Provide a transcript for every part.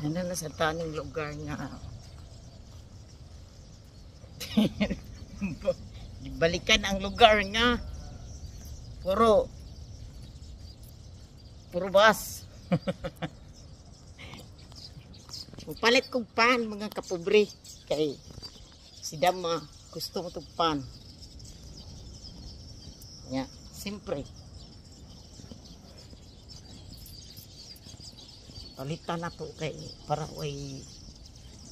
Ano na sa taning lugar nga. Balikan ang lugar nga. Puro bas. Palit kong pan mga kapobre. Kay si Dama gusto mo itong pan. Yeah, siyempre. Palitan na to kay para way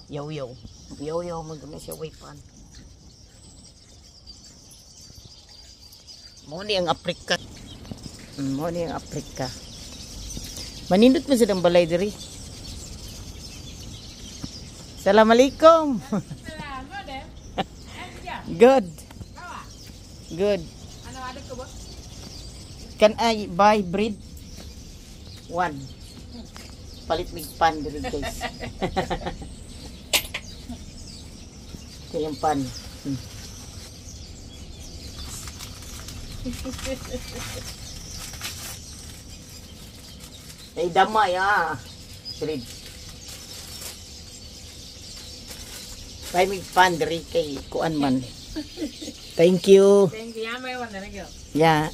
yaw-yaw. Yaw-yaw maguna siya way pan. Muni ang Afrika. Muni ang Afrika. Manindot mo silang balay diri. Assalamualaikum. Good. Good. Ano ada ko ba? Can I buy bread? One. Palit mig pan diri guys. Ito yung pan. Ay Dama ya. Bread. Buy mig pan diri kay kuan man. Thank you. Thank you. May one na nagyo. Yeah.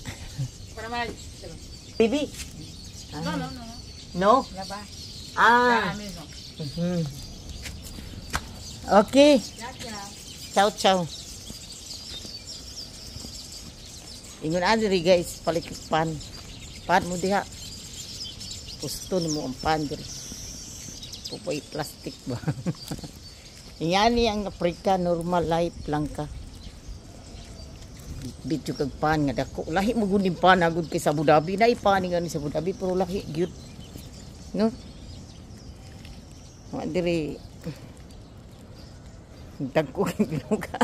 Para mal. Baby. No, no, no. No? Laba. Ah. Mismo. Okay. Ciao. Ciao, ciao. Ingon adiri guys, palit pan. Pan mo diha. Gusto ni mo ang pan diri. Pupoy plastic ba? Yan ang Africa normal life lang ka. Bityo kag pan nga dako. Lahi mo gud pan agud kay sa Abu Dhabi. Na ipan nga ni sa Abu Dhabi pero lahi gyud. No? Wa diri dagko kay binuga.